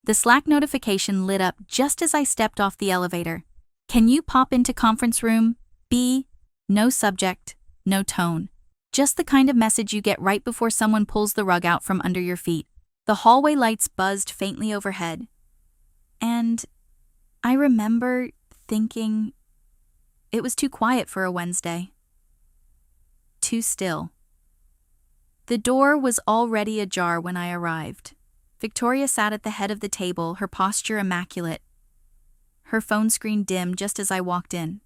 The Slack notification lit up just as I stepped off the elevator. Can you pop into conference room B? No subject, no tone. Just the kind of message you get right before someone pulls the rug out from under your feet. The hallway lights buzzed faintly overhead. And I remember thinking it was too quiet for a Wednesday. Too still. The door was already ajar when I arrived. Victoria sat at the head of the table, her posture immaculate. Her phone screen dim just as I walked in.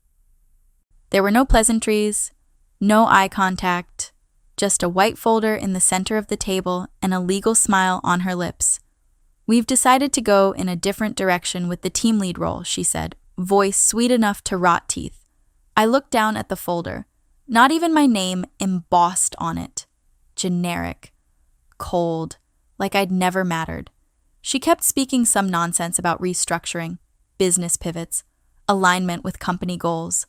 There were no pleasantries, no eye contact, just a white folder in the center of the table and a legal smile on her lips. We've decided to go in a different direction with the team lead role, she said, voice sweet enough to rot teeth. I looked down at the folder. Not even my name embossed on it. Generic. Cold. Like I'd never mattered. She kept speaking some nonsense about restructuring, business pivots, alignment with company goals.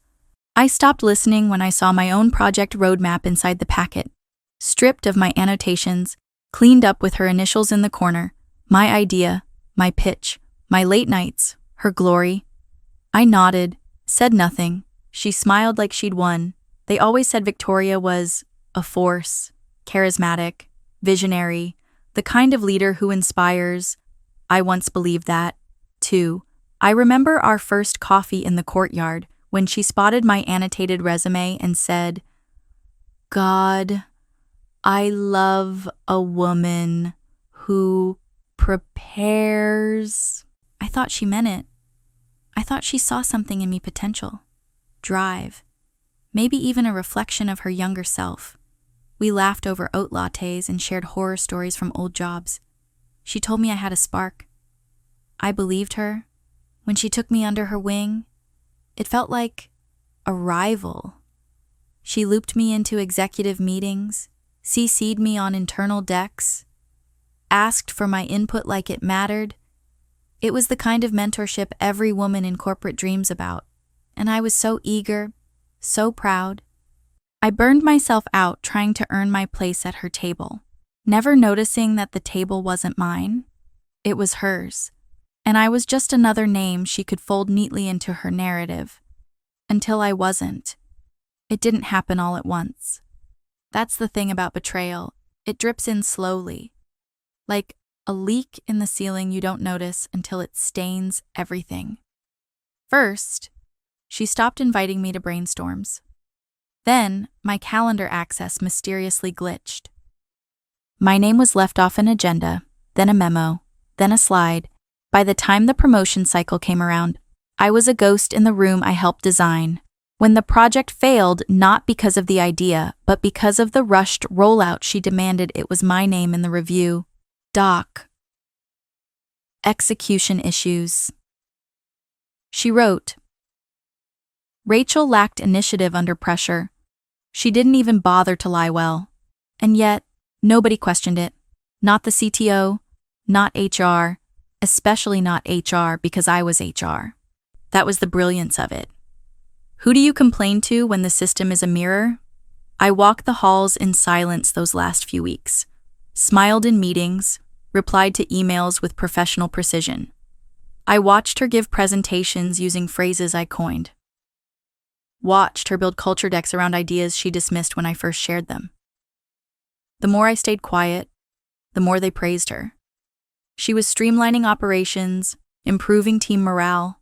I stopped listening when I saw my own project roadmap inside the packet. Stripped of my annotations, cleaned up with her initials in the corner. My idea, my pitch, my late nights, her glory. I nodded, said nothing. She smiled like she'd won. They always said Victoria was a force, charismatic, visionary, the kind of leader who inspires. I once believed that, too. I remember our first coffee in the courtyard when she spotted my annotated resume and said, "God, I love a woman who prepares." I thought she meant it. I thought she saw something in me potential, drive, maybe even a reflection of her younger self. We laughed over oat lattes and shared horror stories from old jobs. She told me I had a spark. I believed her. When she took me under her wing, it felt like a rival. She looped me into executive meetings, CC'd me on internal decks, asked for my input like it mattered. It was the kind of mentorship every woman in corporate dreams about, and I was so eager, so proud. I burned myself out trying to earn my place at her table, never noticing that the table wasn't mine. It was hers, and I was just another name she could fold neatly into her narrative. Until I wasn't. It didn't happen all at once. That's the thing about betrayal. It drips in slowly, like a leak in the ceiling you don't notice until it stains everything. First, she stopped inviting me to brainstorms. Then, my calendar access mysteriously glitched. My name was left off an agenda, then a memo, then a slide. By the time the promotion cycle came around, I was a ghost in the room I helped design. When the project failed, not because of the idea, but because of the rushed rollout, she demanded it was my name in the review. Doc. Execution issues. She wrote, Rachel lacked initiative under pressure. She didn't even bother to lie well. And yet, nobody questioned it. Not the CTO, not HR, especially not HR because I was HR. That was the brilliance of it. Who do you complain to when the system is a mirror? I walked the halls in silence those last few weeks, smiled in meetings, replied to emails with professional precision. I watched her give presentations using phrases I coined. Watched her build culture decks around ideas she dismissed when I first shared them. The more I stayed quiet, the more they praised her. She was streamlining operations, improving team morale.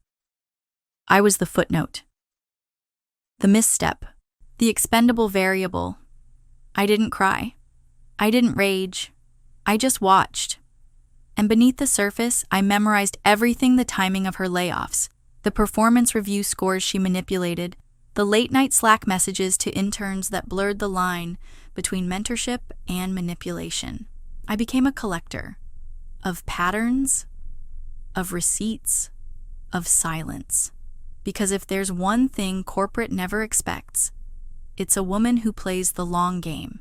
I was the footnote. The misstep, the expendable variable. I didn't cry. I didn't rage. I just watched. And beneath the surface, I memorized everything: the timing of her layoffs, the performance review scores she manipulated, the late-night Slack messages to interns that blurred the line between mentorship and manipulation. I became a collector of patterns, of receipts, of silence. Because if there's one thing corporate never expects, it's a woman who plays the long game.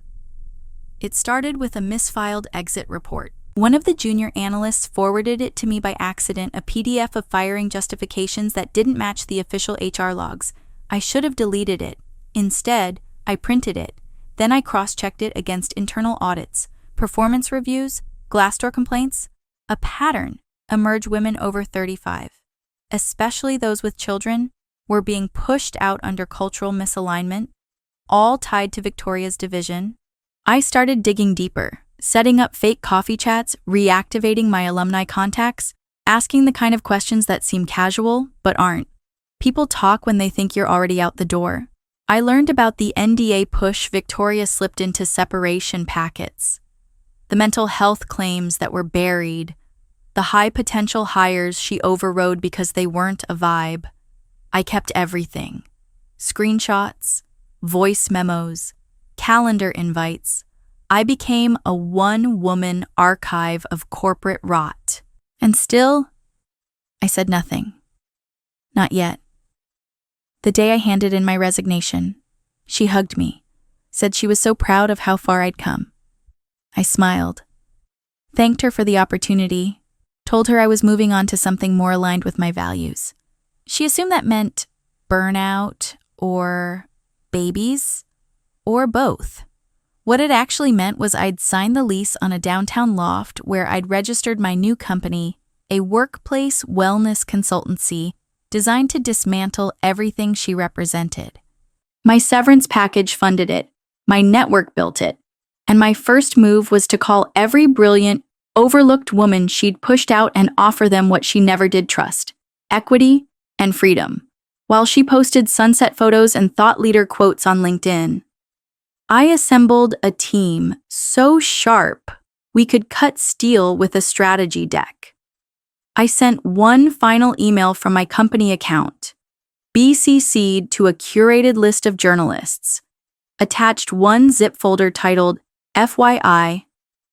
It started with a misfiled exit report. One of the junior analysts forwarded it to me by accident, a PDF of firing justifications that didn't match the official HR logs. I should have deleted it. Instead, I printed it. Then I cross-checked it against internal audits, performance reviews, Glassdoor complaints. A pattern, emerge women over 35, especially those with children, were being pushed out under cultural misalignment, all tied to Victoria's division. I started digging deeper, setting up fake coffee chats, reactivating my alumni contacts, asking the kind of questions that seem casual but aren't. People talk when they think you're already out the door. I learned about the NDA push Victoria slipped into separation packets, the mental health claims that were buried, the high potential hires she overrode because they weren't a vibe. I kept everything: screenshots, voice memos, calendar invites. I became a one-woman archive of corporate rot. And still, I said nothing. Not yet. The day I handed in my resignation, she hugged me, said she was so proud of how far I'd come. I smiled, thanked her for the opportunity, told her I was moving on to something more aligned with my values. She assumed that meant burnout or babies or both. What it actually meant was I'd signed the lease on a downtown loft where I'd registered my new company, a workplace wellness consultancy designed to dismantle everything she represented. My severance package funded it, my network built it, and my first move was to call every brilliant, overlooked woman she'd pushed out and offer them what she never did trust: equity and freedom, while she posted sunset photos and thought leader quotes on LinkedIn. I assembled a team so sharp we could cut steel with a strategy deck. I sent one final email from my company account, BCC'd to a curated list of journalists, attached one zip folder titled FYI.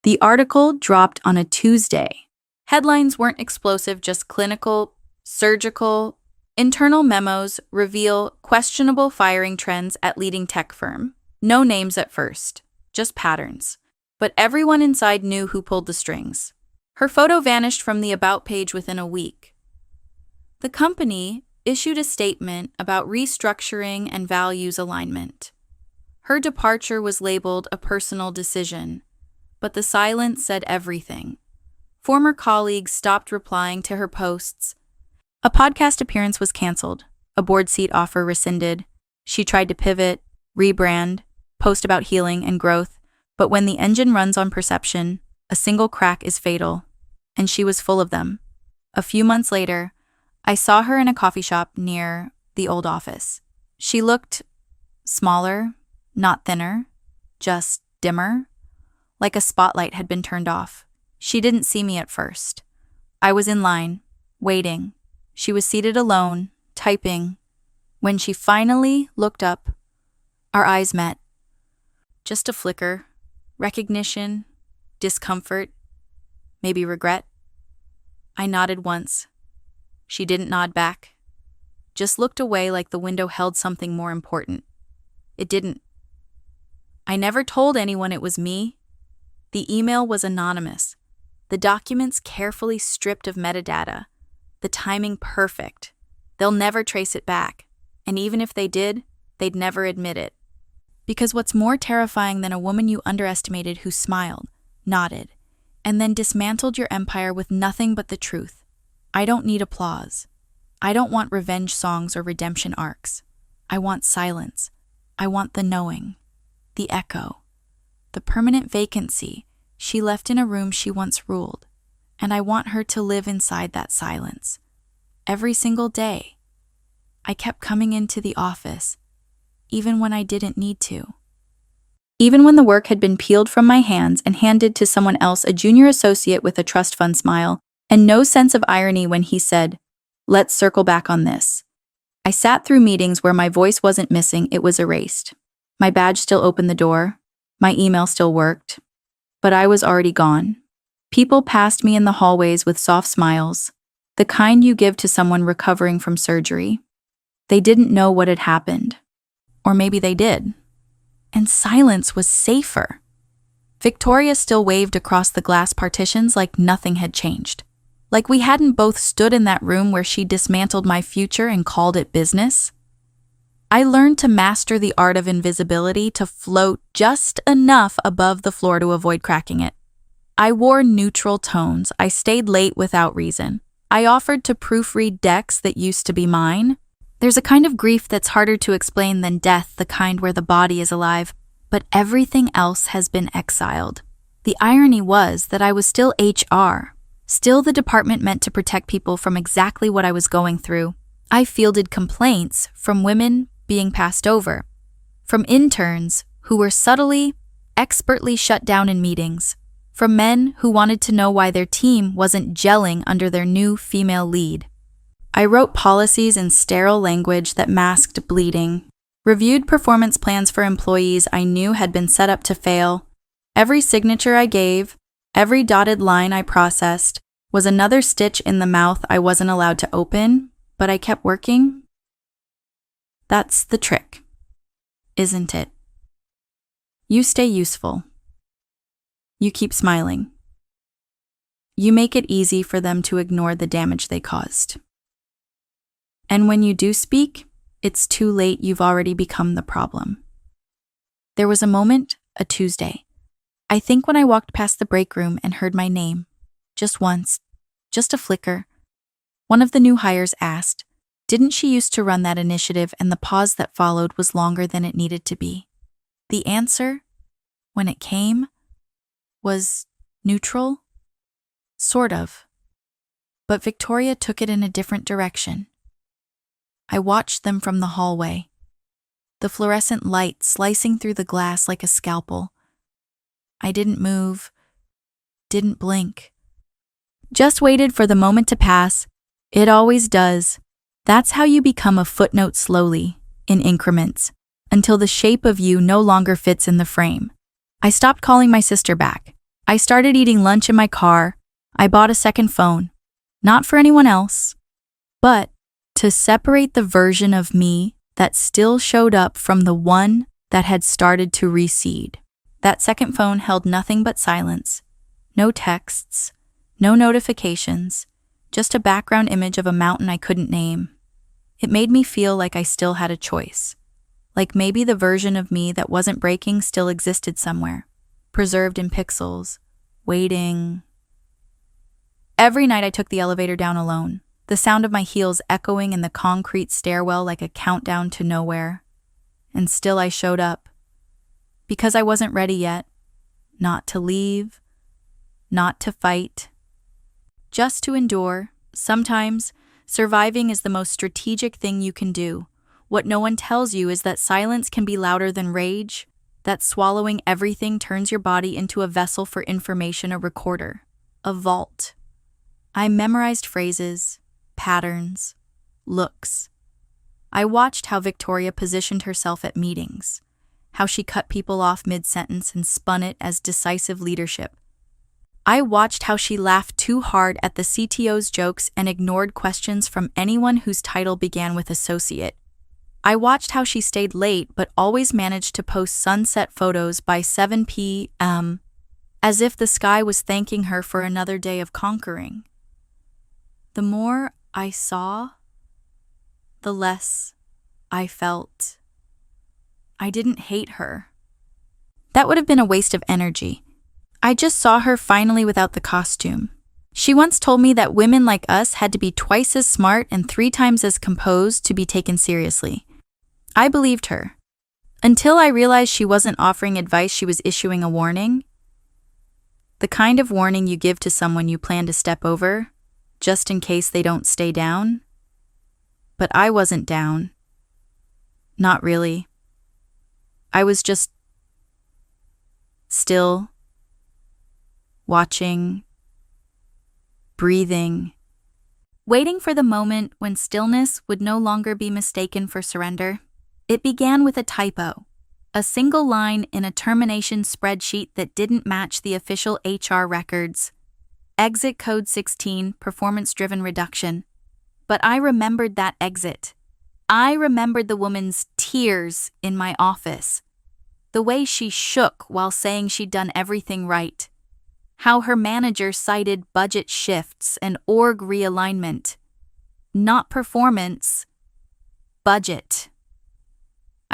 The article dropped on a Tuesday. Headlines weren't explosive, just clinical, surgical, internal memos reveal questionable firing trends at leading tech firm. No names at first, just patterns. But everyone inside knew who pulled the strings. Her photo vanished from the About page within a week. The company issued a statement about restructuring and values alignment. Her departure was labeled a personal decision, but the silence said everything. Former colleagues stopped replying to her posts. A podcast appearance was canceled, a board seat offer rescinded. She tried to pivot, rebrand, post about healing and growth, but when the engine runs on perception, a single crack is fatal, and she was full of them. A few months later, I saw her in a coffee shop near the old office. She looked smaller, not thinner, just dimmer, like a spotlight had been turned off. She didn't see me at first. I was in line, waiting. She was seated alone, typing. When she finally looked up, our eyes met. Just a flicker, recognition, discomfort, maybe regret. I nodded once. She didn't nod back, just looked away like the window held something more important. It didn't. I never told anyone it was me. The email was anonymous, the documents carefully stripped of metadata, the timing perfect. They'll never trace it back, and even if they did, they'd never admit it. Because what's more terrifying than a woman you underestimated who smiled, nodded, and then dismantled your empire with nothing but the truth? I don't need applause. I don't want revenge songs or redemption arcs. I want silence. I want the knowing, the echo, the permanent vacancy she left in a room she once ruled. And I want her to live inside that silence. Every single day. I kept coming into the office, even when I didn't need to. Even when the work had been peeled from my hands and handed to someone else, a junior associate with a trust fund smile, and no sense of irony when he said, "Let's circle back on this." I sat through meetings where my voice wasn't missing, it was erased. My badge still opened the door, my email still worked, but I was already gone. People passed me in the hallways with soft smiles, the kind you give to someone recovering from surgery. They didn't know what had happened. Or maybe they did. And silence was safer. Victoria still waved across the glass partitions like nothing had changed. Like we hadn't both stood in that room where she dismantled my future and called it business. I learned to master the art of invisibility, to float just enough above the floor to avoid cracking it. I wore neutral tones. I stayed late without reason. I offered to proofread decks that used to be mine. There's a kind of grief that's harder to explain than death, the kind where the body is alive, but everything else has been exiled. The irony was that I was still HR, still the department meant to protect people from exactly what I was going through. I fielded complaints from women being passed over, from interns who were subtly, expertly shut down in meetings, from men who wanted to know why their team wasn't gelling under their new female lead. I wrote policies in sterile language that masked bleeding, reviewed performance plans for employees I knew had been set up to fail. Every signature I gave, every dotted line I processed, was another stitch in the mouth I wasn't allowed to open, but I kept working. That's the trick, isn't it? You stay useful. You keep smiling. You make it easy for them to ignore the damage they caused. And when you do speak, it's too late. You've already become the problem. There was a moment, a Tuesday. I think when I walked past the break room and heard my name. Just once. Just a flicker. One of the new hires asked, didn't she used to run that initiative? And the pause that followed was longer than it needed to be. The answer, when it came, was neutral. Sort of. But Victoria took it in a different direction. I watched them from the hallway, the fluorescent light slicing through the glass like a scalpel. I didn't move, didn't blink. Just waited for the moment to pass. It always does. That's how you become a footnote slowly, in increments, until the shape of you no longer fits in the frame. I stopped calling my sister back. I started eating lunch in my car. I bought a second phone. Not for anyone else, but to separate the version of me that still showed up from the one that had started to recede. That second phone held nothing but silence. No texts, no notifications, just a background image of a mountain I couldn't name. It made me feel like I still had a choice. Like maybe the version of me that wasn't breaking still existed somewhere, preserved in pixels, waiting. Every night I took the elevator down alone, the sound of my heels echoing in the concrete stairwell like a countdown to nowhere. And still I showed up. Because I wasn't ready yet. Not to leave. Not to fight. Just to endure. Sometimes, surviving is the most strategic thing you can do. What no one tells you is that silence can be louder than rage, that swallowing everything turns your body into a vessel for information, a recorder, a vault. I memorized phrases, patterns, looks. I watched how Victoria positioned herself at meetings, how she cut people off mid-sentence and spun it as decisive leadership. I watched how she laughed too hard at the CTO's jokes and ignored questions from anyone whose title began with associate. I watched how she stayed late but always managed to post sunset photos by 7 p.m., as if the sky was thanking her for another day of conquering. The more I saw, the less I felt. I didn't hate her. That would have been a waste of energy. I just saw her finally without the costume. She once told me that women like us had to be twice as smart and 3 times as composed to be taken seriously. I believed her. Until I realized she wasn't offering advice, she was issuing a warning. The kind of warning you give to someone you plan to step over, just in case they don't stay down. But I wasn't down. Not really. I was just still, watching, breathing, waiting for the moment when stillness would no longer be mistaken for surrender. It began with a typo, a single line in a termination spreadsheet that didn't match the official HR records. Exit code 16, performance-driven reduction. But I remembered that exit. I remembered the woman's tears in my office. The way she shook while saying she'd done everything right. How her manager cited budget shifts and org realignment. Not performance, budget.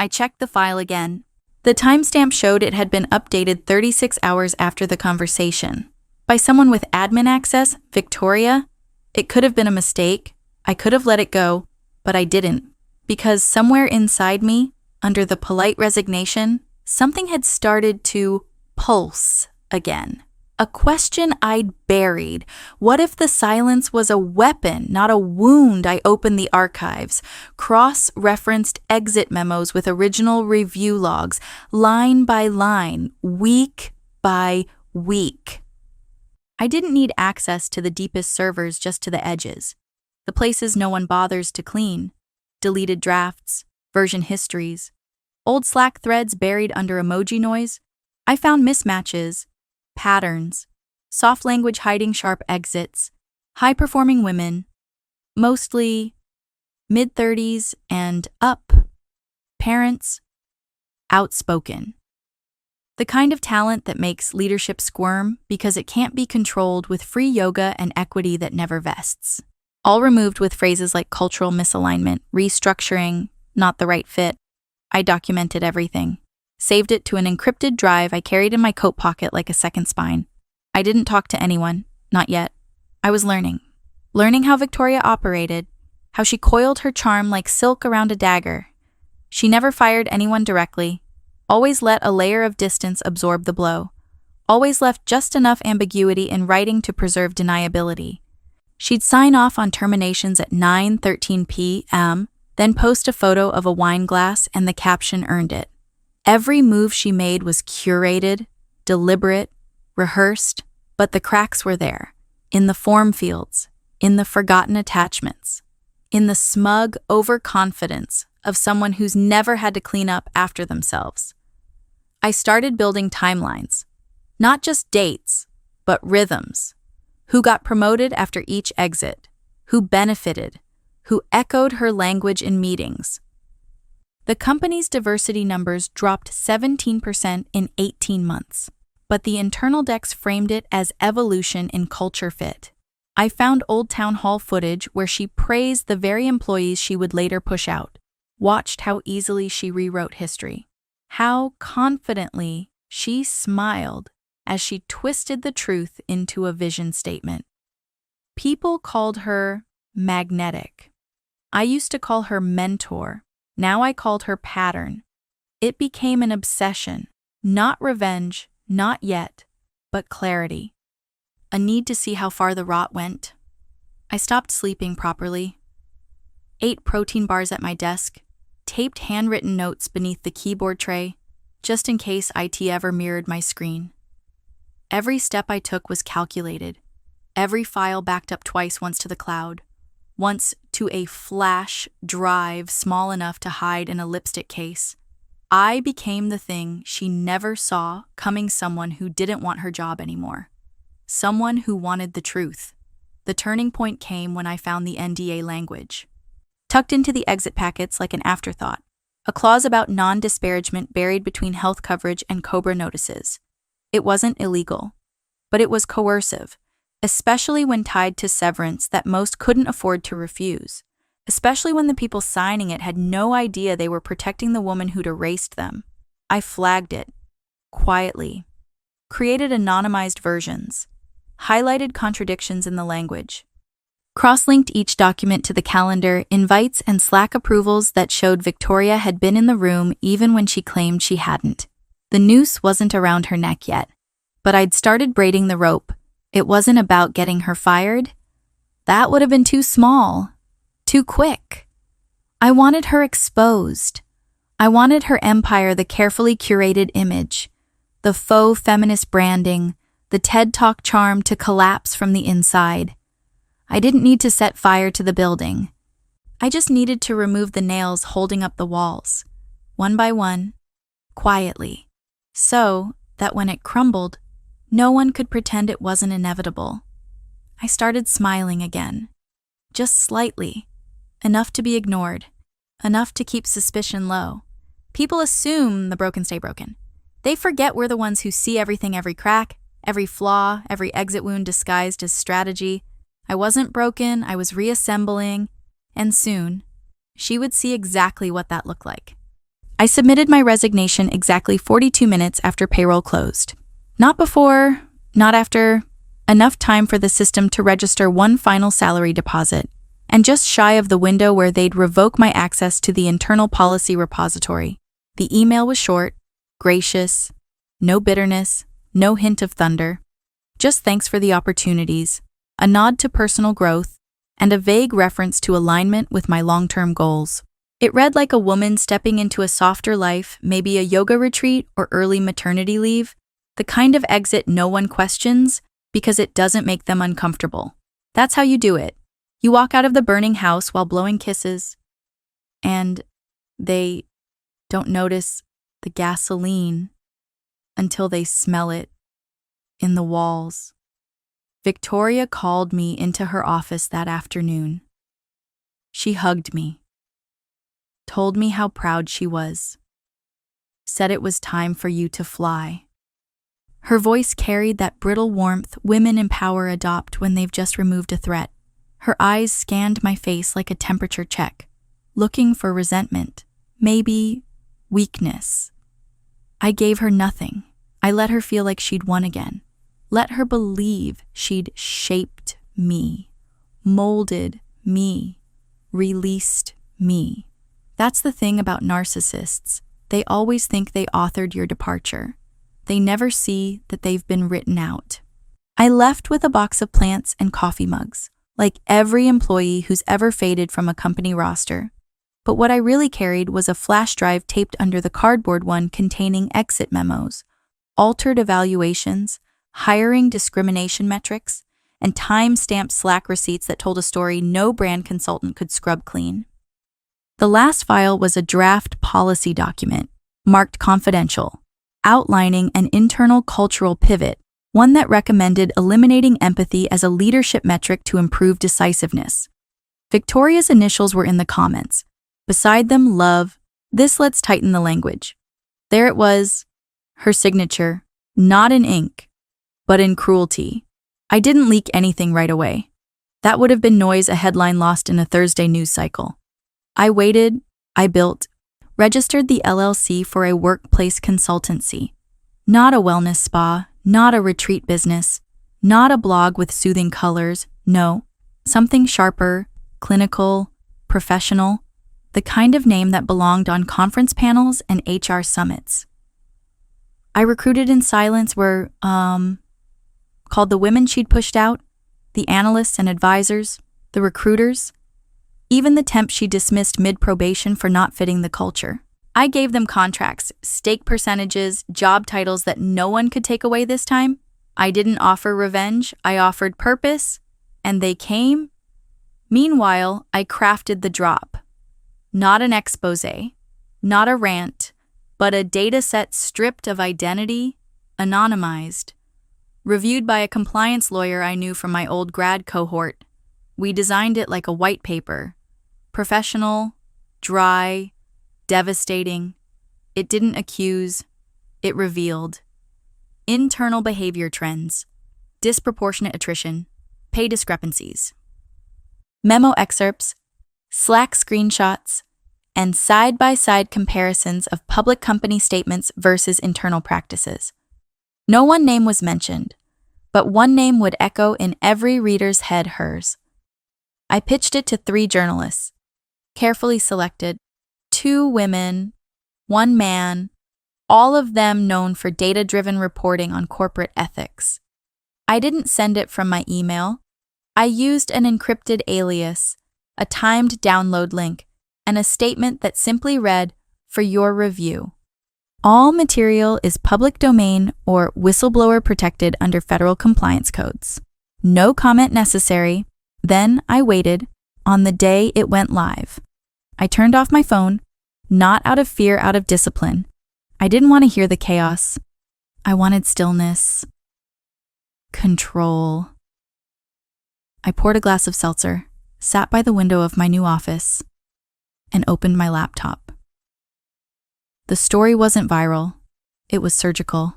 I checked the file again. The timestamp showed it had been updated 36 hours after the conversation. By someone with admin access, Victoria. It could have been a mistake. I could have let it go, but I didn't. Because somewhere inside me, under the polite resignation, something had started to pulse again. A question I'd buried. What if the silence was a weapon, not a wound? I opened the archives, cross-referenced exit memos with original review logs, line by line, week by week. I didn't need access to the deepest servers, just to the edges, the places no one bothers to clean, deleted drafts, version histories, old Slack threads buried under emoji noise. I found mismatches, patterns, soft language hiding sharp exits, high-performing women, mostly mid-30s and up, parents, outspoken. The kind of talent that makes leadership squirm because it can't be controlled with free yoga and equity that never vests. All removed with phrases like cultural misalignment, restructuring, not the right fit. I documented everything. Saved it to an encrypted drive I carried in my coat pocket like a second spine. I didn't talk to anyone, not yet. I was learning. Learning how Victoria operated, how she coiled her charm like silk around a dagger. She never fired anyone directly, always let a layer of distance absorb the blow, always left just enough ambiguity in writing to preserve deniability. She'd sign off on terminations at 9:13 p.m., then post a photo of a wine glass and the caption earned it. Every move she made was curated, deliberate, rehearsed, but the cracks were there, in the form fields, in the forgotten attachments, in the smug overconfidence of someone who's never had to clean up after themselves. I started building timelines, not just dates, but rhythms. Who got promoted after each exit, who benefited, who echoed her language in meetings. The company's diversity numbers dropped 17% in 18 months, but the internal decks framed it as evolution in culture fit. I found old town hall footage where she praised the very employees she would later push out, watched how easily she rewrote history, how confidently she smiled as she twisted the truth into a vision statement. People called her magnetic. I used to call her mentor. Now I called her pattern. It became an obsession, not revenge, not yet, but clarity. A need to see how far the rot went. I stopped sleeping properly. Ate protein bars at my desk, taped handwritten notes beneath the keyboard tray, just in case IT ever mirrored my screen. Every step I took was calculated. Every file backed up twice, once to the cloud, once to a flash drive small enough to hide in a lipstick case. I became the thing she never saw coming, someone who didn't want her job anymore. Someone who wanted the truth. The turning point came when I found the NDA language. Tucked into the exit packets like an afterthought, a clause about non-disparagement buried between health coverage and COBRA notices. It wasn't illegal, but it was coercive, especially when tied to severance that most couldn't afford to refuse, especially when the people signing it had no idea they were protecting the woman who'd erased them. I flagged it, quietly, created anonymized versions, highlighted contradictions in the language, cross-linked each document to the calendar, invites, and Slack approvals that showed Victoria had been in the room even when she claimed she hadn't. The noose wasn't around her neck yet, but I'd started braiding the rope. It wasn't about getting her fired. That would have been too small, too quick. I wanted her exposed. I wanted her empire, the carefully curated image, the faux feminist branding, the TED Talk charm, to collapse from the inside. I didn't need to set fire to the building. I just needed to remove the nails holding up the walls, one by one, quietly, so that when it crumbled, no one could pretend it wasn't inevitable. I started smiling again, just slightly, enough to be ignored, enough to keep suspicion low. People assume the broken stay broken. They forget we're the ones who see everything, every crack, every flaw, every exit wound disguised as strategy. I wasn't broken, I was reassembling, and soon, she would see exactly what that looked like. I submitted my resignation exactly 42 minutes after payroll closed. Not before, not after, enough time for the system to register one final salary deposit, and just shy of the window where they'd revoke my access to the internal policy repository. The email was short, gracious, no bitterness, no hint of thunder. Just thanks for the opportunities, a nod to personal growth, and a vague reference to alignment with my long-term goals. It read like a woman stepping into a softer life, maybe a yoga retreat or early maternity leave, the kind of exit no one questions because it doesn't make them uncomfortable. That's how you do it. You walk out of the burning house while blowing kisses, and they don't notice the gasoline until they smell it in the walls. Victoria called me into her office that afternoon. She hugged me, told me how proud she was, said it was time for you to fly. Her voice carried that brittle warmth women in power adopt when they've just removed a threat. Her eyes scanned my face like a temperature check, looking for resentment, maybe weakness. I gave her nothing. I let her feel like she'd won again. Let her believe she'd shaped me, molded me, released me. That's the thing about narcissists. They always think they authored your departure. They never see that they've been written out. I left with a box of plants and coffee mugs, like every employee who's ever faded from a company roster. But what I really carried was a flash drive taped under the cardboard one containing exit memos, altered evaluations, hiring discrimination metrics, and time-stamped Slack receipts that told a story no brand consultant could scrub clean. The last file was a draft policy document, marked confidential, outlining an internal cultural pivot, one that recommended eliminating empathy as a leadership metric to improve decisiveness. Victoria's initials were in the comments. Beside them, love. This lets tighten the language. There it was, her signature, not in ink, but in cruelty. I didn't leak anything right away. That would have been noise, a headline lost in a Thursday news cycle. I waited, I built, registered the LLC for a workplace consultancy. Not a wellness spa, not a retreat business, not a blog with soothing colors, no, something sharper, clinical, professional, the kind of name that belonged on conference panels and HR summits. I recruited in silence were, called the women she'd pushed out, the analysts and advisors, the recruiters, even the temp she dismissed mid-probation for not fitting the culture. I gave them contracts, stake percentages, job titles that no one could take away this time. I didn't offer revenge, I offered purpose, and they came. Meanwhile, I crafted the drop. Not an exposé, not a rant, but a data set stripped of identity, anonymized. Reviewed by a compliance lawyer I knew from my old grad cohort. We designed it like a white paper. Professional, dry, devastating. It didn't accuse, it revealed. Internal behavior trends, disproportionate attrition, pay discrepancies. Memo excerpts, Slack screenshots, and side-by-side comparisons of public company statements versus internal practices. No one name was mentioned, but one name would echo in every reader's head, hers. I pitched it to 3 journalists, carefully selected, 2 women, 1 man, all of them known for data-driven reporting on corporate ethics. I didn't send it from my email. I used an encrypted alias, a timed download link, and a statement that simply read, "For your review. All material is public domain or whistleblower protected under federal compliance codes. No comment necessary." Then I waited. On the day it went live, I turned off my phone, not out of fear, out of discipline. I didn't want to hear the chaos. I wanted stillness, control. I poured a glass of seltzer, sat by the window of my new office, and opened my laptop. The story wasn't viral. It was surgical.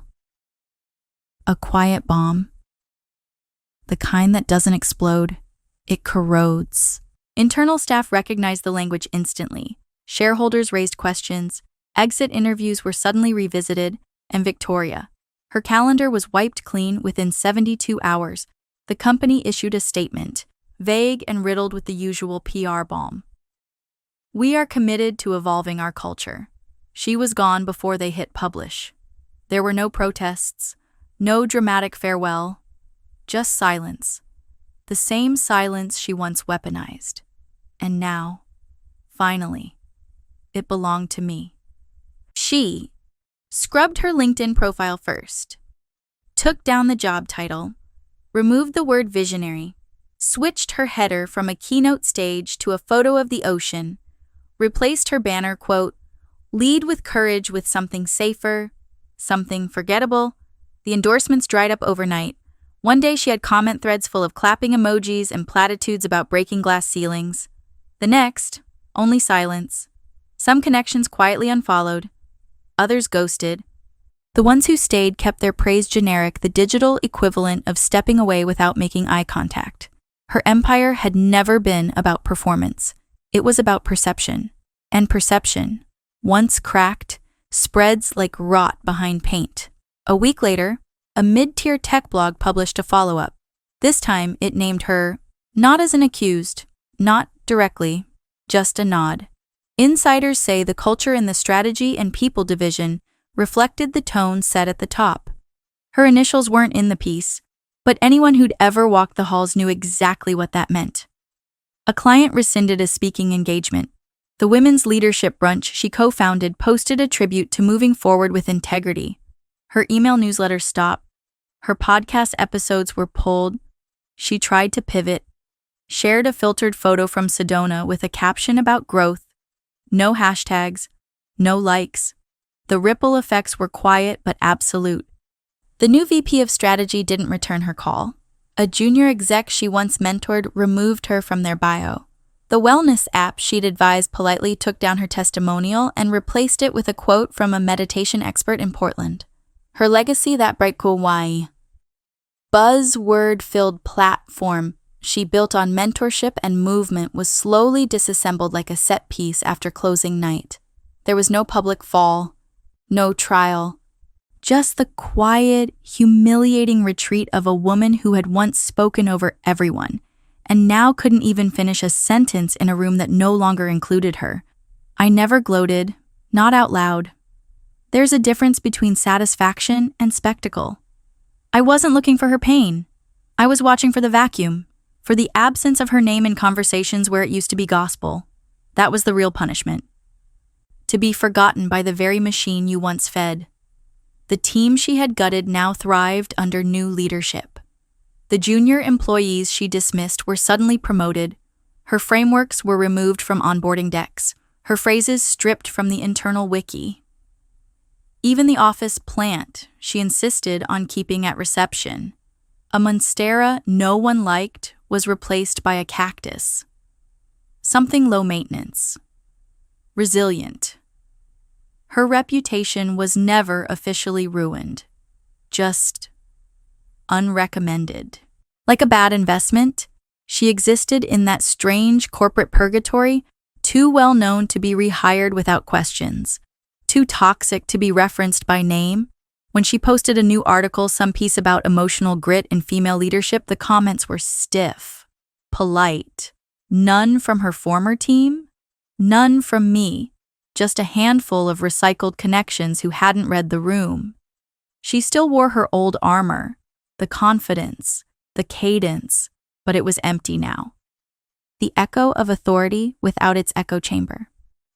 A quiet bomb. The kind that doesn't explode. It corrodes. Internal staff recognized the language instantly. Shareholders raised questions. Exit interviews were suddenly revisited. And Victoria. Her calendar was wiped clean within 72 hours. The company issued a statement, vague and riddled with the usual PR bomb. "We are committed to evolving our culture." She was gone before they hit publish. There were no protests, no dramatic farewell, just silence. The same silence she once weaponized. And now, finally, it belonged to me. She scrubbed her LinkedIn profile first, took down the job title, removed the word visionary, switched her header from a keynote stage to a photo of the ocean, replaced her banner, quote, "Lead with courage with something safer, something forgettable." The endorsements dried up overnight. One day she had comment threads full of clapping emojis and platitudes about breaking glass ceilings. The next, only silence. Some connections quietly unfollowed, others ghosted. The ones who stayed kept their praise generic, the digital equivalent of stepping away without making eye contact. Her empire had never been about performance. It was about perception. And perception, once cracked, spreads like rot behind paint. A week later, a mid-tier tech blog published a follow-up. This time, it named her, not as an accused, not directly, just a nod. Insiders say the culture in the strategy and people division reflected the tone set at the top. Her initials weren't in the piece, but anyone who'd ever walked the halls knew exactly what that meant. A client rescinded a speaking engagement. The women's leadership brunch she co-founded posted a tribute to moving forward with integrity. Her email newsletter stopped. Her podcast episodes were pulled. She tried to pivot, shared a filtered photo from Sedona with a caption about growth. No hashtags, no likes. The ripple effects were quiet but absolute. The new VP of strategy didn't return her call. A junior exec she once mentored removed her from their bio. The wellness app she'd advised politely took down her testimonial and replaced it with a quote from a meditation expert in Portland. Her legacy, that bright cool why. Buzzword-filled platform she built on mentorship and movement was slowly disassembled like a set piece after closing night. There was no public fall, no trial, just the quiet, humiliating retreat of a woman who had once spoken over everyone, and now couldn't even finish a sentence in a room that no longer included her. I never gloated, not out loud. There's a difference between satisfaction and spectacle. I wasn't looking for her pain. I was watching for the vacuum, for the absence of her name in conversations where it used to be gospel. That was the real punishment. To be forgotten by the very machine you once fed. The team she had gutted now thrived under new leadership. The junior employees she dismissed were suddenly promoted. Her frameworks were removed from onboarding decks, her phrases stripped from the internal wiki. Even the office plant she insisted on keeping at reception, a monstera no one liked, was replaced by a cactus. Something low maintenance. Resilient. Her reputation was never officially ruined, just unrecommended. Like a bad investment, she existed in that strange corporate purgatory, too well known to be rehired without questions, too toxic to be referenced by name. When she posted a new article, some piece about emotional grit and female leadership, the comments were stiff, polite. None from her former team, none from me, just a handful of recycled connections who hadn't read the room. She still wore her old armor, the confidence, the cadence, but it was empty now. The echo of authority without its echo chamber.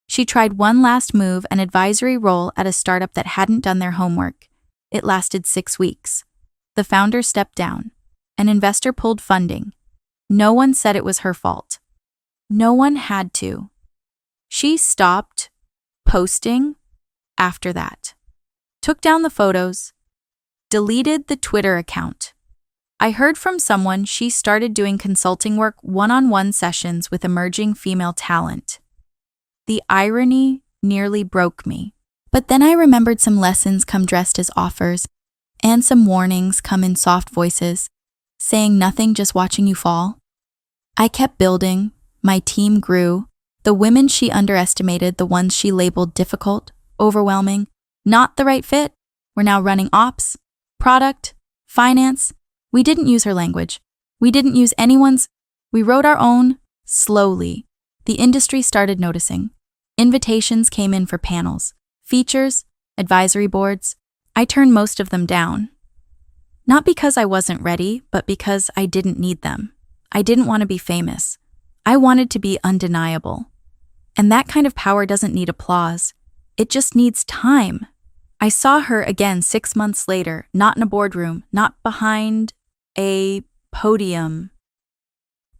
She tried one last move, an advisory role at a startup that hadn't done their homework. It lasted 6 weeks. The founder stepped down. An investor pulled funding. No one said it was her fault. No one had to. She stopped posting after that. Took down the photos. Deleted the Twitter account. I heard from someone she started doing consulting work, one-on-one sessions with emerging female talent. The irony nearly broke me. But then I remembered some lessons come dressed as offers, and some warnings come in soft voices, saying nothing, just watching you fall. I kept building, my team grew. The women she underestimated, the ones she labeled difficult, overwhelming, not the right fit, were now running ops, product, finance. We didn't use her language. We didn't use anyone's, we wrote our own, slowly. The industry started noticing. Invitations came in for panels, features, advisory boards. I turned most of them down. Not because I wasn't ready, but because I didn't need them. I didn't want to be famous. I wanted to be undeniable. And that kind of power doesn't need applause. It just needs time. I saw her again 6 months later, not in a boardroom, not behind a podium.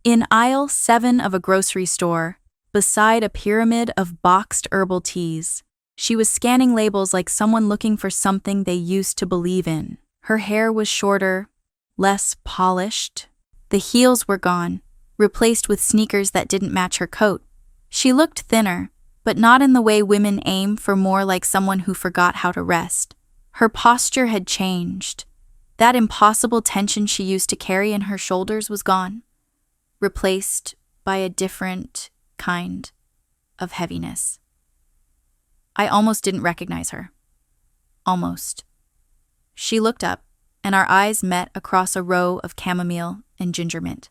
In aisle 7 of a grocery store, beside a pyramid of boxed herbal teas. She was scanning labels like someone looking for something they used to believe in. Her hair was shorter, less polished. The heels were gone, replaced with sneakers that didn't match her coat. She looked thinner, but not in the way women aim for, more like someone who forgot how to rest. Her posture had changed. That impossible tension she used to carry in her shoulders was gone, replaced by a different kind of heaviness. I almost didn't recognize her. Almost. She looked up, and our eyes met across a row of chamomile and ginger mint.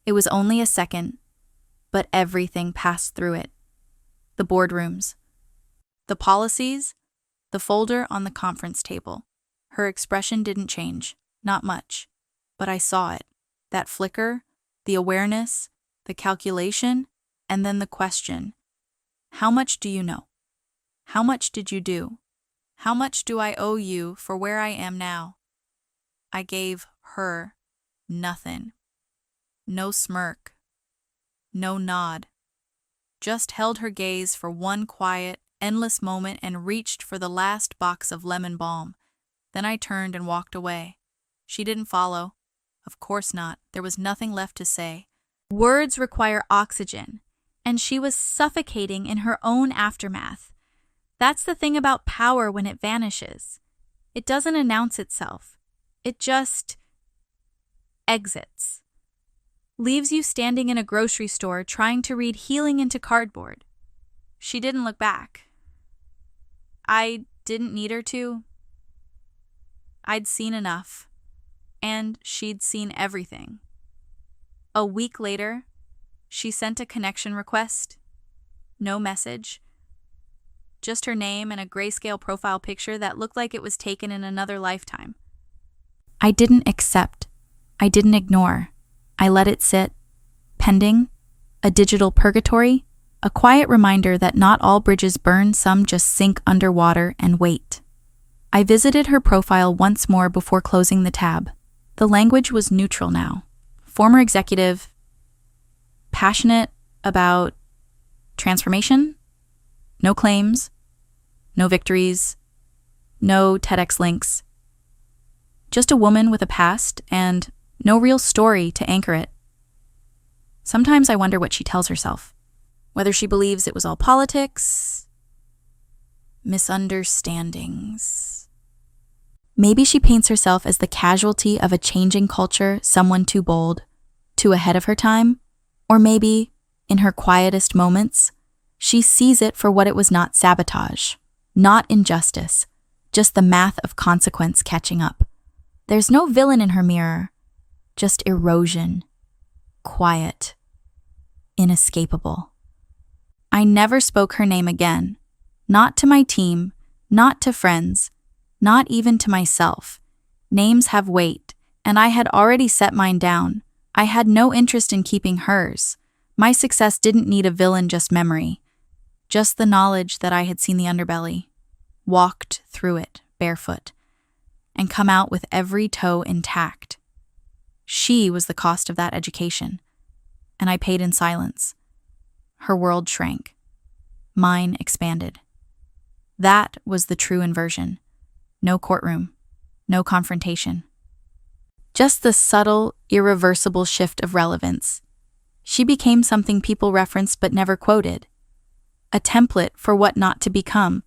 It was only a second, but everything passed through it. The boardrooms, the policies, the folder on the conference table. Her expression didn't change, not much, but I saw it. That flicker, the awareness, the calculation, and then the question. How much do you know? How much did you do? How much do I owe you for where I am now? I gave her nothing. No smirk. No nod. Just held her gaze for one quiet, endless moment and reached for the last box of lemon balm. Then I turned and walked away. She didn't follow. Of course not. There was nothing left to say. Words require oxygen, and she was suffocating in her own aftermath. That's the thing about power when it vanishes. It doesn't announce itself. It just exits. Leaves you standing in a grocery store trying to read healing into cardboard. She didn't look back. I didn't need her to. I'd seen enough, and she'd seen everything. A week later, she sent a connection request. No message. Just her name and a grayscale profile picture that looked like it was taken in another lifetime. I didn't accept. I didn't ignore. I let it sit, pending, a digital purgatory, a quiet reminder that not all bridges burn, some just sink underwater and wait. I visited her profile once more before closing the tab. The language was neutral now. Former executive, passionate about transformation, no claims, no victories, no TEDx links. Just a woman with a past and no real story to anchor it. Sometimes I wonder what she tells herself. Whether she believes it was all politics, misunderstandings. Maybe she paints herself as the casualty of a changing culture, someone too bold, too ahead of her time. Or maybe, in her quietest moments, she sees it for what it was: not sabotage, not injustice, just the math of consequence catching up. There's no villain in her mirror, just erosion, quiet, inescapable. I never spoke her name again, not to my team, not to friends, not even to myself. Names have weight, and I had already set mine down. I had no interest in keeping hers. My success didn't need a villain, just memory. Just the knowledge that I had seen the underbelly, walked through it barefoot, and come out with every toe intact. She was the cost of that education, and I paid in silence. Her world shrank. Mine expanded. That was the true inversion. No courtroom, no confrontation. Just the subtle, irreversible shift of relevance. She became something people referenced but never quoted. A template for what not to become.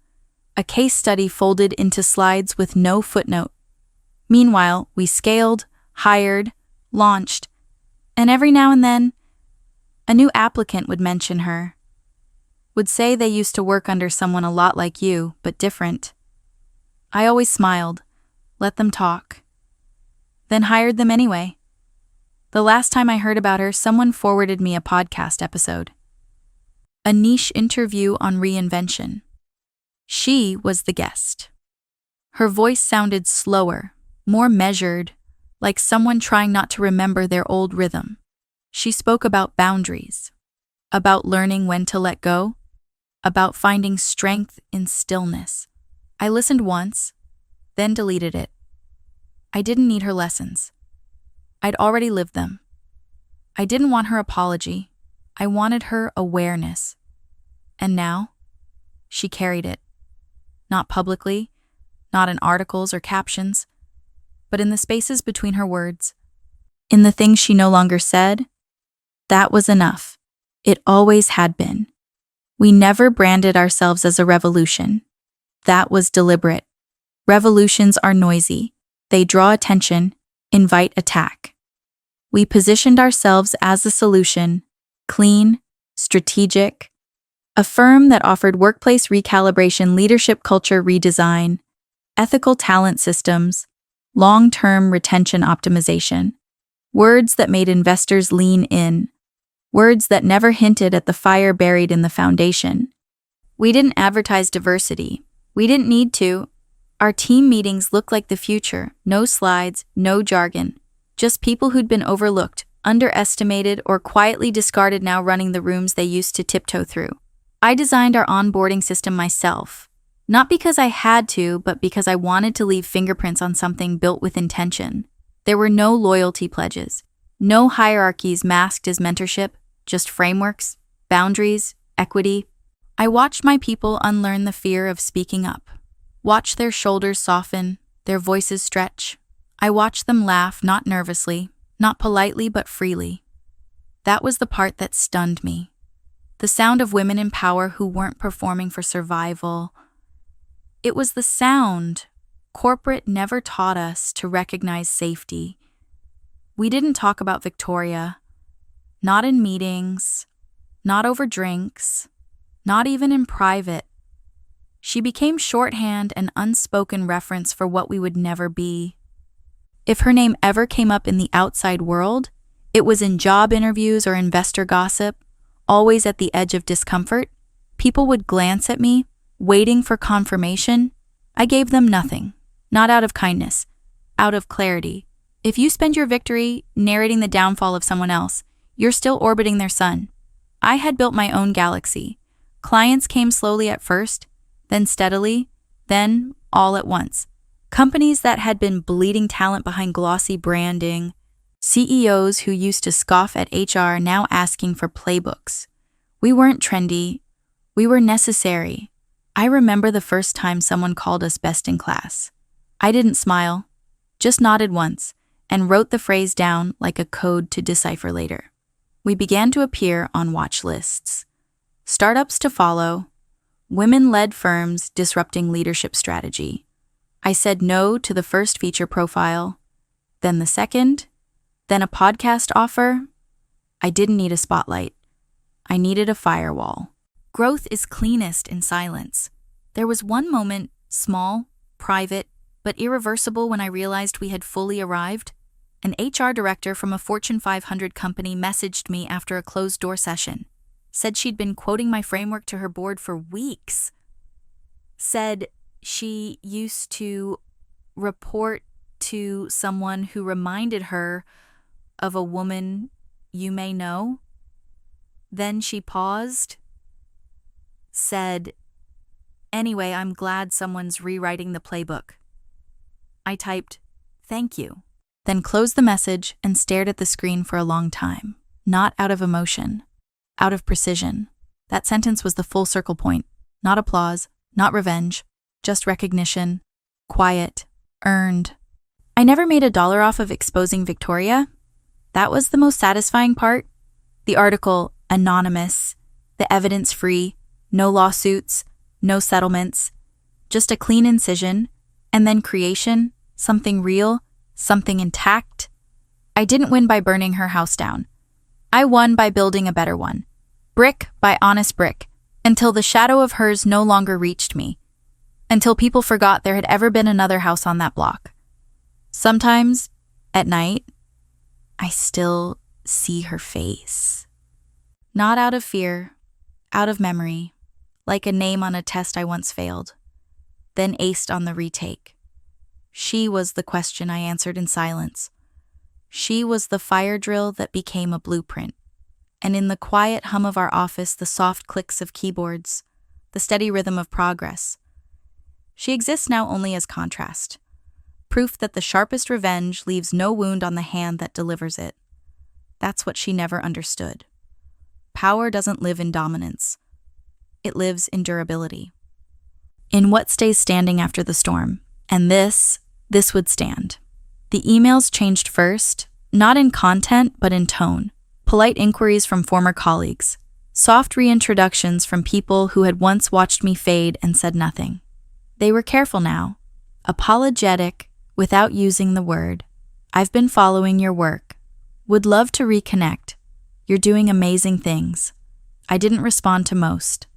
A case study folded into slides with no footnote. Meanwhile, we scaled, hired, launched, and every now and then, a new applicant would mention her. Would say they used to work under someone a lot like you, but different. I always smiled, let them talk, then hired them anyway. The last time I heard about her, someone forwarded me a podcast episode. A niche interview on reinvention. She was the guest. Her voice sounded slower, more measured, like someone trying not to remember their old rhythm. She spoke about boundaries, about learning when to let go, about finding strength in stillness. I listened once, then deleted it. I didn't need her lessons. I'd already lived them. I didn't want her apology. I wanted her awareness. And now, she carried it. Not publicly, not in articles or captions, but in the spaces between her words. In the things she no longer said. That was enough. It always had been. We never branded ourselves as a revolution. That was deliberate. Revolutions are noisy. They draw attention, invite attack. We positioned ourselves as a solution, clean, strategic, a firm that offered workplace recalibration, leadership culture redesign, ethical talent systems, long-term retention optimization, words that made investors lean in, words that never hinted at the fire buried in the foundation. We didn't advertise diversity. We didn't need to. Our team meetings looked like the future. No slides, no jargon. Just people who'd been overlooked, underestimated, or quietly discarded now running the rooms they used to tiptoe through. I designed our onboarding system myself. Not because I had to, but because I wanted to leave fingerprints on something built with intention. There were no loyalty pledges, no hierarchies masked as mentorship, just frameworks, boundaries, equity. I watched my people unlearn the fear of speaking up. Watched their shoulders soften, their voices stretch. I watched them laugh, not nervously, not politely, but freely. That was the part that stunned me. The sound of women in power who weren't performing for survival. It was the sound. Corporate never taught us to recognize safety. We didn't talk about Victoria. Not in meetings, not over drinks, not even in private. She became shorthand and unspoken reference for what we would never be. If her name ever came up in the outside world, it was in job interviews or investor gossip, always at the edge of discomfort. People would glance at me, waiting for confirmation. I gave them nothing, not out of kindness, out of clarity. If you spend your victory narrating the downfall of someone else, you're still orbiting their sun. I had built my own galaxy. Clients came slowly at first, then steadily, then all at once. Companies that had been bleeding talent behind glossy branding, CEOs who used to scoff at HR now asking for playbooks. We weren't trendy. We were necessary. I remember the first time someone called us best in class. I didn't smile, just nodded once, and wrote the phrase down like a code to decipher later. We began to appear on watch lists. Startups to follow, women-led firms disrupting leadership strategy. I said no to the first feature profile, then the second, then a podcast offer. I didn't need a spotlight. I needed a firewall. Growth is cleanest in silence. There was one moment, small, private, but irreversible, when I realized we had fully arrived. An HR director from a Fortune 500 company messaged me after a closed-door session. Said she'd been quoting my framework to her board for weeks. Said she used to report to someone who reminded her of a woman you may know. Then she paused, said, "Anyway, I'm glad someone's rewriting the playbook." I typed, "Thank you," then closed the message and stared at the screen for a long time, not out of emotion, out of precision. That sentence was the full circle point, not applause, not revenge, just recognition, quiet, earned. I never made $1 off of exposing Victoria. That was the most satisfying part. The article, anonymous, the evidence-free, no lawsuits, no settlements, just a clean incision, and then creation, something real, something intact. I didn't win by burning her house down. I won by building a better one, brick by honest brick, until the shadow of hers no longer reached me, until people forgot there had ever been another house on that block. Sometimes, at night, I still see her face. Not out of fear, out of memory, like a name on a test I once failed, then aced on the retake. She was the question I answered in silence. She was the fire drill that became a blueprint. And in the quiet hum of our office, the soft clicks of keyboards, the steady rhythm of progress. She exists now only as contrast, proof that the sharpest revenge leaves no wound on the hand that delivers it. That's what she never understood. Power doesn't live in dominance. It lives in durability. In what stays standing after the storm. And this would stand. The emails changed first, not in content, but in tone. Polite inquiries from former colleagues. Soft reintroductions from people who had once watched me fade and said nothing. They were careful now. Apologetic, without using the word. I've been following your work. Would love to reconnect. You're doing amazing things. I didn't respond to most.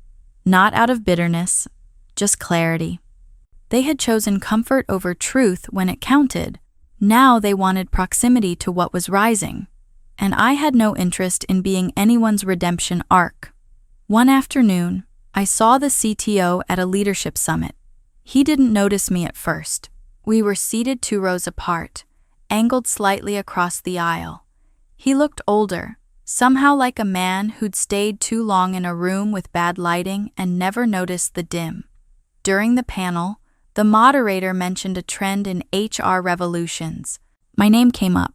Not out of bitterness, just clarity. They had chosen comfort over truth when it counted. Now they wanted proximity to what was rising. And I had no interest in being anyone's redemption arc. One afternoon, I saw the CTO at a leadership summit. He didn't notice me at first. We were seated 2 rows apart, angled slightly across the aisle. He looked older, somehow like a man who'd stayed too long in a room with bad lighting and never noticed the dim. During the panel, the moderator mentioned a trend in HR revolutions. My name came up,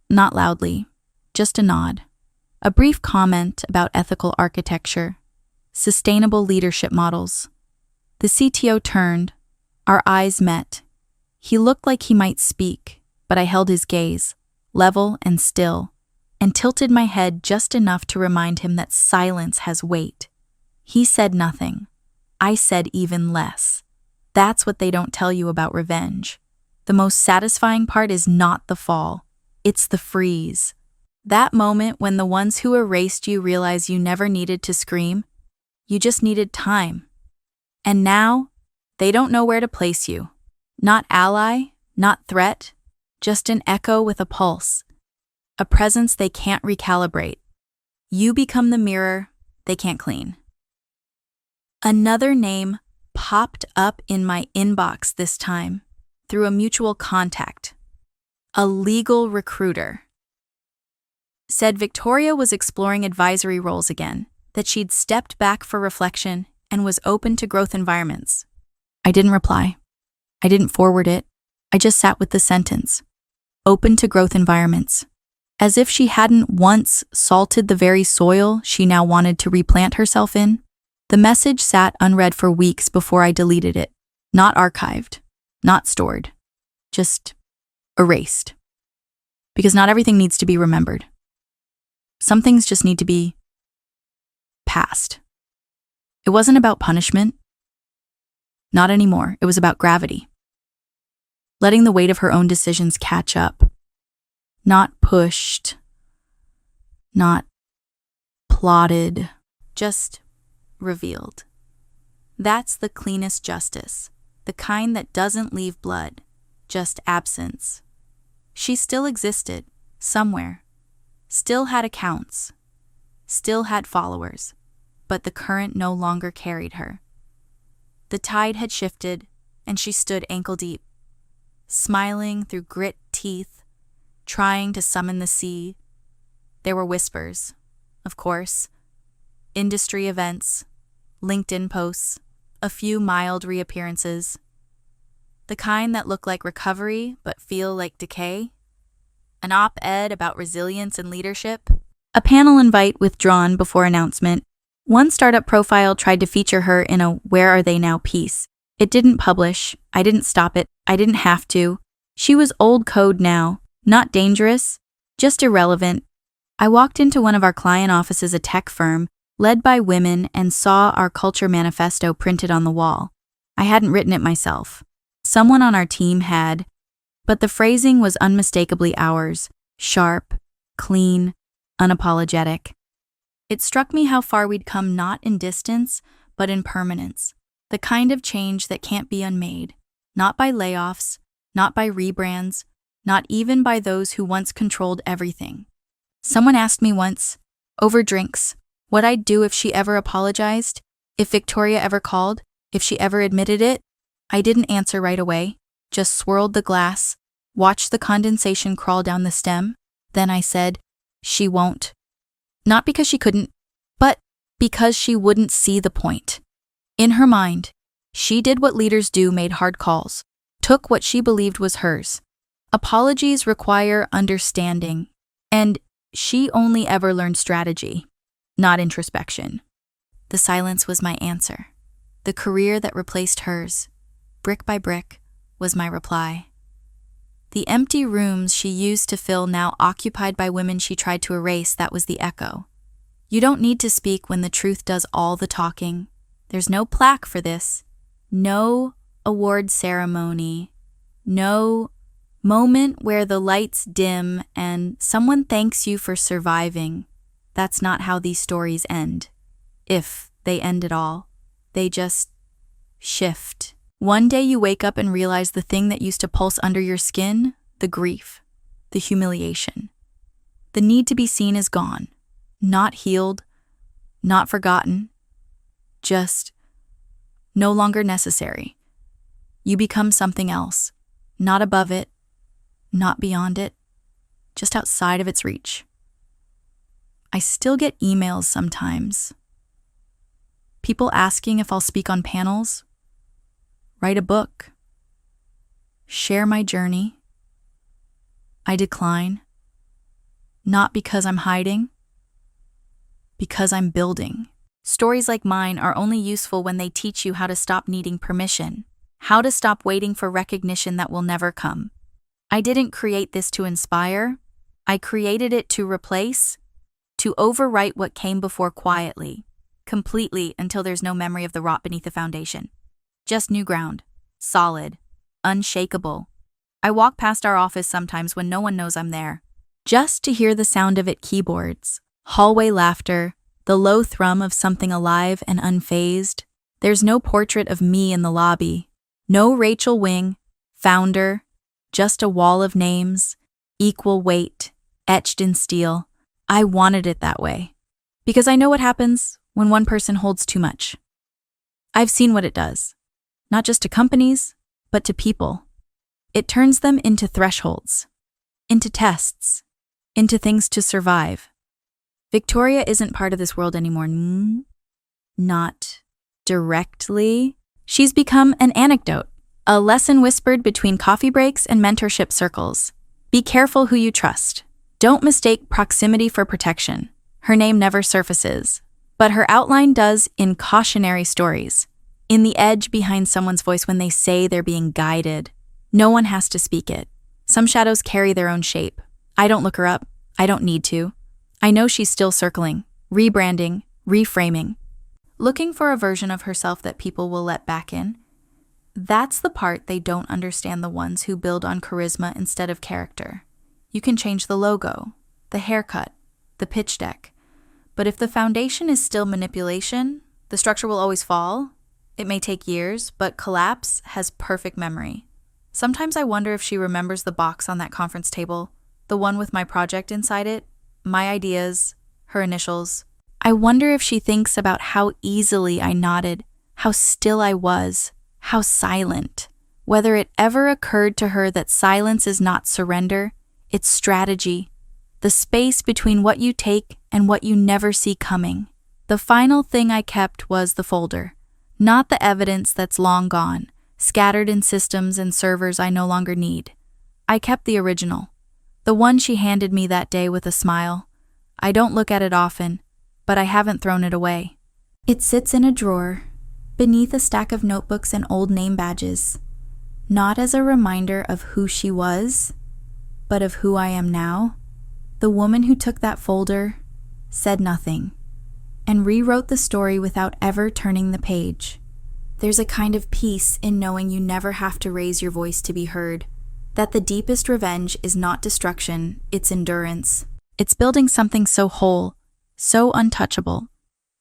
not loudly, just a nod. A brief comment about ethical architecture, sustainable leadership models. The CTO turned, our eyes met. He looked like he might speak, but I held his gaze, level and still, and tilted my head just enough to remind him that silence has weight. He said nothing. I said even less. That's what they don't tell you about revenge. The most satisfying part is not the fall. It's the freeze. That moment when the ones who erased you realize you never needed to scream. You just needed time. And now, they don't know where to place you. Not ally, not threat, just an echo with a pulse. A presence they can't recalibrate. You become the mirror they can't clean. Another name popped up in my inbox this time through a mutual contact. A legal recruiter. Said Victoria was exploring advisory roles again, that she'd stepped back for reflection and was open to growth environments. I didn't reply. I didn't forward it. I just sat with the sentence. Open to growth environments. As if she hadn't once salted the very soil she now wanted to replant herself in. The message sat unread for weeks before I deleted it. Not archived. Not stored. Just erased. Because not everything needs to be remembered. Some things just need to be past. It wasn't about punishment. Not anymore. It was about gravity. Letting the weight of her own decisions catch up. Not pushed. Not plotted. Just revealed. That's the cleanest justice. The kind that doesn't leave blood. Just absence. She still existed. Somewhere. Still had accounts. Still had followers. But the current no longer carried her. The tide had shifted, and she stood ankle-deep, smiling through grit teeth, trying to summon the sea. There were whispers, of course, industry events, LinkedIn posts, a few mild reappearances. The kind that look like recovery but feel like decay. An op-ed about resilience and leadership. A panel invite withdrawn before announcement. One startup profile tried to feature her in a "Where Are They Now" piece. It didn't publish. I didn't stop it. I didn't have to. She was old code now. Not dangerous, just irrelevant. I walked into one of our client offices, a tech firm, led by women, and saw our culture manifesto printed on the wall. I hadn't written it myself. Someone on our team had, but the phrasing was unmistakably ours. Sharp, clean, unapologetic. It struck me how far we'd come, not in distance, but in permanence. The kind of change that can't be unmade. Not by layoffs, not by rebrands, not even by those who once controlled everything. Someone asked me once, over drinks, what I'd do if she ever apologized, if Victoria ever called, if she ever admitted it. I didn't answer right away, just swirled the glass, watched the condensation crawl down the stem. Then I said, she won't. Not because she couldn't, but because she wouldn't see the point. In her mind, she did what leaders do, made hard calls, took what she believed was hers. Apologies require understanding, and she only ever learned strategy, not introspection. The silence was my answer. The career that replaced hers, brick by brick, was my reply. The empty rooms she used to fill now occupied by women she tried to erase, that was the echo. You don't need to speak when the truth does all the talking. There's no plaque for this, no award ceremony, no moment where the lights dim and someone thanks you for surviving. That's not how these stories end. If they end at all, they just shift. One day you wake up and realize the thing that used to pulse under your skin, the grief, the humiliation, the need to be seen is gone, not healed, not forgotten, just no longer necessary. You become something else, not above it, not beyond it, just outside of its reach. I still get emails sometimes. People asking if I'll speak on panels, write a book, share my journey. I decline, not because I'm hiding, because I'm building. Stories like mine are only useful when they teach you how to stop needing permission, how to stop waiting for recognition that will never come. I didn't create this to inspire. I created it to replace, to overwrite what came before quietly, completely, until there's no memory of the rot beneath the foundation. Just new ground, solid, unshakable. I walk past our office sometimes when no one knows I'm there, just to hear the sound of it: keyboards, hallway laughter, the low thrum of something alive and unfazed. There's no portrait of me in the lobby, no Rachel Wing, founder, just a wall of names, equal weight, etched in steel. I wanted it that way, because I know what happens when one person holds too much. I've seen what it does, not just to companies, but to people. It turns them into thresholds, into tests, into things to survive. Victoria isn't part of this world anymore. Not directly. She's become an anecdote, a lesson whispered between coffee breaks and mentorship circles. Be careful who you trust. Don't mistake proximity for protection. Her name never surfaces, but her outline does in cautionary stories, in the edge behind someone's voice when they say they're being guided. No one has to speak it. Some shadows carry their own shape. I don't look her up. I don't need to. I know she's still circling, rebranding, reframing, looking for a version of herself that people will let back in. That's the part they don't understand, the ones who build on charisma instead of character. You can change the logo, the haircut, the pitch deck, but if the foundation is still manipulation, the structure will always fall. It may take years, but collapse has perfect memory. Sometimes I wonder if she remembers the box on that conference table, the one with my project inside it, my ideas, her initials. I wonder if she thinks about how easily I nodded, how still I was, how silent. Whether it ever occurred to her that silence is not surrender, it's strategy. The space between what you take and what you never see coming. The final thing I kept was the folder, not the evidence that's long gone, scattered in systems and servers I no longer need. I kept the original, the one she handed me that day with a smile. I don't look at it often, but I haven't thrown it away. It sits in a drawer, beneath a stack of notebooks and old name badges, not as a reminder of who she was, but of who I am now. The woman who took that folder, said nothing, and rewrote the story without ever turning the page. There's a kind of peace in knowing you never have to raise your voice to be heard, that the deepest revenge is not destruction, it's endurance. It's building something so whole, so untouchable,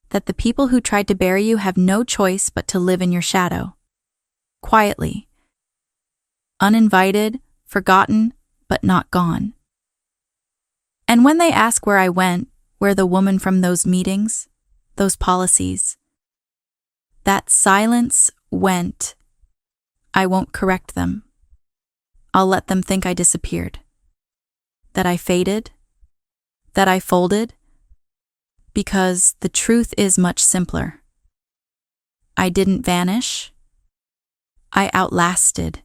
that the people who tried to bury you have no choice but to live in your shadow. Quietly. Uninvited, forgotten, but not gone. And when they ask where I went, where the woman from those meetings, those policies, that silence went. I won't correct them. I'll let them think I disappeared, that I faded, that I folded, because the truth is much simpler. I didn't vanish. I outlasted.